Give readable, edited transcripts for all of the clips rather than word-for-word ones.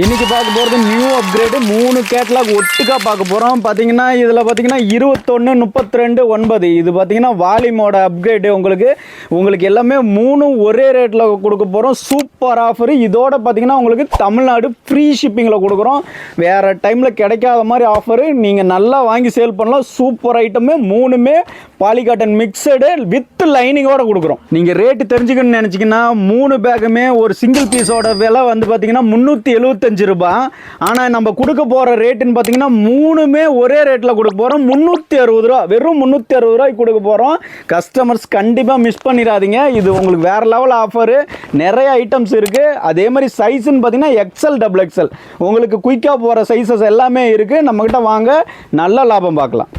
இன்னைக்கு பார்க்க போகிறது நியூ அப்கிரேடு 3 கேட்லாக் ஒட்டுக்கா பார்க்க போகிறோம். பார்த்தீங்கன்னா இதில் பார்த்தீங்கன்னா 21 32 9 இது பார்த்தீங்கன்னா வால்யூமோட அப்கிரேடு. உங்களுக்கு எல்லாமே 3 ஒரே ரேட்டில் கொடுக்க போகிறோம். Super offer. இதோட பார்த்தீங்கன்னா உங்களுக்கு தமிழ்நாடு ஃப்ரீ ஷிப்பிங்கில் கொடுக்குறோம். வேறு டைமில் கிடைக்காத மாதிரி ஆஃபரு. நீங்கள் நல்லா வாங்கி சேல் பண்ணலாம். சூப்பர் ஐட்டமே 3மே பாலிகாட்டன் மிக்சடு வித் லைனிங்கோட கொடுக்குறோம். நீங்கள் ரேட்டு தெரிஞ்சுக்கணும்னு நினச்சிங்கன்னா 3 பேக்குமே ஒரு சிங்கிள் பீஸோட விலை வந்து பார்த்தீங்கன்னா 375 ரூபாய். ஆனால் நம்ம கொடுக்க போகிற ரேட்டுன்னு பார்த்தீங்கன்னா 3மே ஒரே ரேட்டில் கொடுக்க போகிறோம். 360 ரூபா, வெறும் 360 ரூபாய்க்கு கொடுக்க போகிறோம். கஸ்டமர்ஸ் கண்டிப்பாக மிஸ் பண்ணிடாதீங்க. இது உங்களுக்கு வேறு லெவல் ஆஃபரு. நிறைய ஐட்டம்ஸ் இருக்குது. அதே மாதிரி சைஸுன்னு பார்த்தீங்கன்னா எக்ஸல் டபுள் எக்ஸல் உங்களுக்கு குயிக்காக போகிற சைஸஸ் எல்லாமே இருக்குது. நம்மக்கிட்ட வாங்க, நல்ல லாபம் பார்க்கலாம்.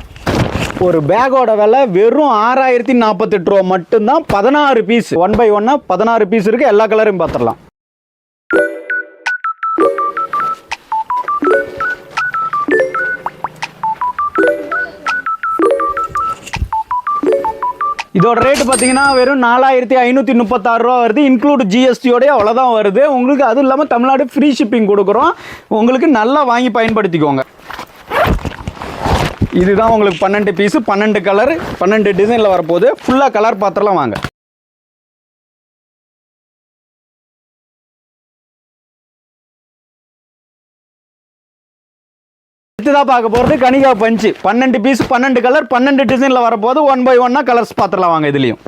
ஒரு பேக்கோட விலை வெறும் 6048 ரூபா மட்டும்தான். 16 பீஸ் 1 by 1 16 பீஸ் இருக்குது. எல்லா கலரையும் பார்த்துடலாம். இதோட ரேட்டு பார்த்தீங்கன்னா வெறும் 4536 ரூபா வருது. இன்க்ளூட் ஜிஎஸ்டியோடய அவ்வளோதான் வருது உங்களுக்கு. அதுவும் இல்லாமல் தமிழ்நாடு ஃப்ரீ ஷிப்பிங் கொடுக்குறோம். உங்களுக்கு நல்லா வாங்கி பயன்படுத்திக்கோங்க. இதுதான் உங்களுக்கு 12 பீஸு, 12 கலர், 12 டிசைனில் வரப்போகுது. ஃபுல்லாக கலர் பார்த்துலாம் வாங்க. அடுத்ததாக பார்க்க போகிறது கனிகா பஞ்சு. 12 பீஸ், 12 கலர், 12 டிசைனில் வரப்போகுது. 1 by 1 கலர்ஸ் பார்த்துலாம் வாங்க. இதுலேயும்